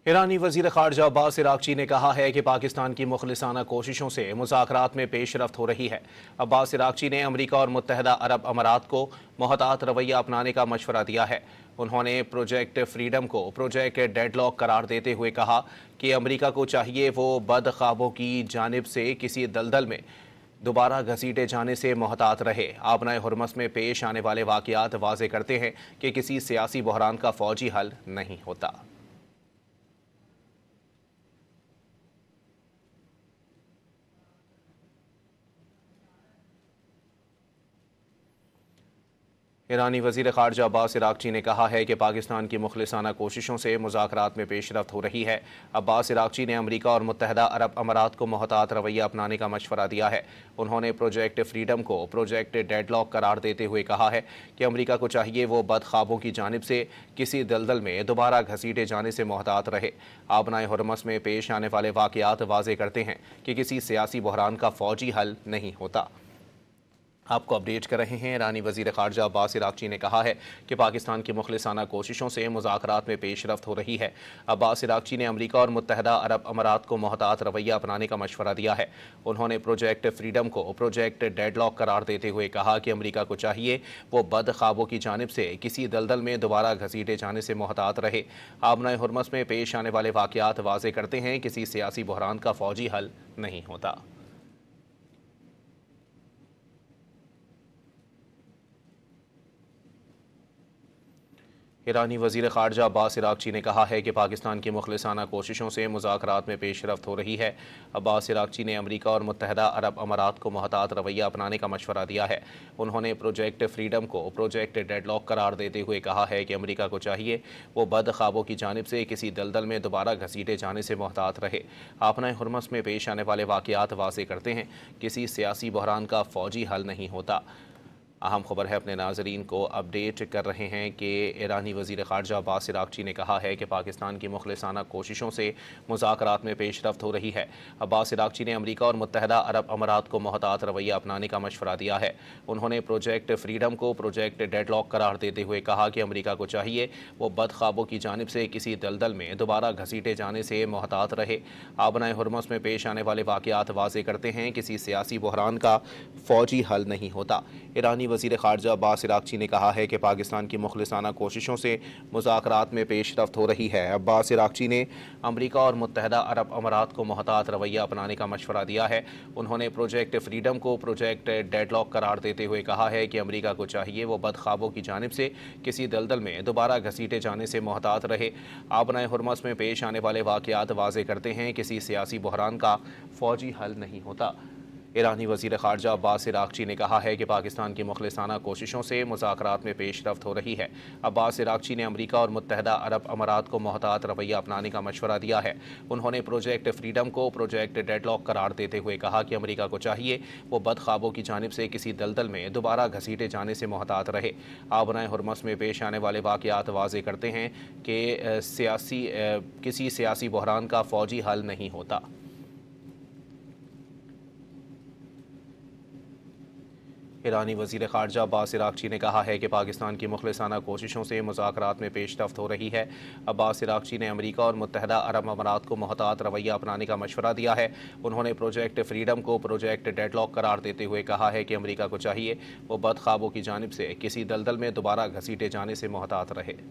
ایرانی وزیر خارجہ عباس عراقچی نے کہا ہے کہ پاکستان کی مخلصانہ کوششوں سے مذاکرات میں پیش رفت ہو رہی ہے۔ عباس عراقچی نے امریکہ اور متحدہ عرب امارات کو محتاط رویہ اپنانے کا مشورہ دیا ہے۔ انہوں نے پروجیکٹ فریڈم کو پروجیکٹ ڈیڈ لاک قرار دیتے ہوئے کہا کہ امریکہ کو چاہیے وہ بد خوابوں کی جانب سے کسی دلدل میں دوبارہ گھسیٹے جانے سے محتاط رہے۔ آبنائے ہرمز میں پیش آنے والے واقعات واضح کرتے ہیں کہ کسی سیاسی بحران کا فوجی حل نہیں ہوتا۔ ایرانی وزیر خارجہ عباس عراقچی نے کہا ہے کہ پاکستان کی مخلصانہ کوششوں سے مذاکرات میں پیش رفت ہو رہی ہے۔ عباس عراقچی نے امریکہ اور متحدہ عرب امارات کو محتاط رویہ اپنانے کا مشورہ دیا ہے۔ انہوں نے پروجیکٹ فریڈم کو پروجیکٹ ڈیڈ لاک قرار دیتے ہوئے کہا ہے کہ امریکہ کو چاہیے وہ بد خوابوں کی جانب سے کسی دلدل میں دوبارہ گھسیٹے جانے سے محتاط رہے۔ آبنائے ہرمز میں پیش آنے والے واقعات واضح کرتے ہیں کہ کسی سیاسی بحران کا فوجی حل نہیں ہوتا۔ آپ کو اپڈیٹ کر رہے ہیں۔ ایرانی وزیر خارجہ عباس عراقچی نے کہا ہے کہ پاکستان کی مخلصانہ کوششوں سے مذاکرات میں پیش رفت ہو رہی ہے۔ عباس عراقچی نے امریکہ اور متحدہ عرب امارات کو محتاط رویہ اپنانے کا مشورہ دیا ہے۔ انہوں نے پروجیکٹ فریڈم کو پروجیکٹ ڈیڈ لاک قرار دیتے ہوئے کہا کہ امریکہ کو چاہیے وہ بد خوابوں کی جانب سے کسی دلدل میں دوبارہ گھسیٹے جانے سے محتاط رہے۔ آبنائے ہرمز میں پیش آنے والے واقعات واضح کرتے ہیں کسی سیاسی بحران کا فوجی حل نہیں ہوتا۔ ایرانی وزیر خارجہ عباس عراقچی نے کہا ہے کہ پاکستان کی مخلصانہ کوششوں سے مذاکرات میں پیش رفت ہو رہی ہے۔ عباس عراقچی نے امریکہ اور متحدہ عرب امارات کو محتاط رویہ اپنانے کا مشورہ دیا ہے۔ انہوں نے پروجیکٹ فریڈم کو پروجیکٹ ڈیڈ لاک قرار دیتے ہوئے کہا ہے کہ امریکہ کو چاہیے وہ بد خوابوں کی جانب سے کسی دلدل میں دوبارہ گھسیٹے جانے سے محتاط رہے۔ آبنائے ہرمز میں پیش آنے والے واقعات واضح کرتے ہیں کسی سیاسی بحران کا فوجی حل نہیں ہوتا۔ اہم خبر ہے، اپنے ناظرین کو اپڈیٹ کر رہے ہیں کہ ایرانی وزیر خارجہ عباس عراقچی نے کہا ہے کہ پاکستان کی مخلصانہ کوششوں سے مذاکرات میں پیش رفت ہو رہی ہے۔ عباس عراقچی نے امریکہ اور متحدہ عرب امارات کو محتاط رویہ اپنانے کا مشورہ دیا ہے۔ انہوں نے پروجیکٹ فریڈم کو پروجیکٹ ڈیڈ لاک قرار دیتے ہوئے کہا کہ امریکہ کو چاہیے وہ بد خوابوں کی جانب سے کسی دلدل میں دوبارہ گھسیٹے جانے سے محتاط رہے۔ آبنائے ہرمز میں پیش آنے والے واقعات واضح کرتے ہیں کسی سیاسی بحران کا فوجی حل نہیں ہوتا۔ ایرانی وزیر خارجہ عباس عراقچی نے کہا ہے کہ پاکستان کی مخلصانہ کوششوں سے مذاکرات میں پیش رفت ہو رہی ہے۔ عباس عراقچی نے امریکہ اور متحدہ عرب امارات کو محتاط رویہ اپنانے کا مشورہ دیا ہے۔ انہوں نے پروجیکٹ فریڈم کو پروجیکٹ ڈیڈ لاک قرار دیتے ہوئے کہا ہے کہ امریکہ کو چاہیے وہ بد خوابوں کی جانب سے کسی دلدل میں دوبارہ گھسیٹے جانے سے محتاط رہے۔ آبنائے ہرمز میں پیش آنے والے واقعات واضح کرتے ہیں کسی سیاسی بحران کا فوجی حل نہیں ہوتا۔ ایرانی وزیر خارجہ عباس عراقچی نے کہا ہے کہ پاکستان کی مخلصانہ کوششوں سے مذاکرات میں پیش رفت ہو رہی ہے۔ عباس عراقچی نے امریکہ اور متحدہ عرب امارات کو محتاط رویہ اپنانے کا مشورہ دیا ہے۔ انہوں نے پروجیکٹ فریڈم کو پروجیکٹ ڈیڈ لاک قرار دیتے ہوئے کہا کہ امریکہ کو چاہیے وہ بد خوابوں کی جانب سے کسی دلدل میں دوبارہ گھسیٹے جانے سے محتاط رہے۔ آبنائے ہرمز میں پیش آنے والے واقعات واضح کرتے ہیں کہ کسی سیاسی بحران کا فوجی حل نہیں ہوتا۔ ایرانی وزیر خارجہ عباس عراقچی نے کہا ہے کہ پاکستان کی مخلصانہ کوششوں سے مذاکرات میں پیش رفت ہو رہی ہے۔ عباس عراقچی نے امریکہ اور متحدہ عرب امارات کو محتاط رویہ اپنانے کا مشورہ دیا ہے۔ انہوں نے پروجیکٹ فریڈم کو پروجیکٹ ڈیڈ لاک قرار دیتے ہوئے کہا ہے کہ امریکہ کو چاہیے وہ بد خوابوں کی جانب سے کسی دلدل میں دوبارہ گھسیٹے جانے سے محتاط رہے۔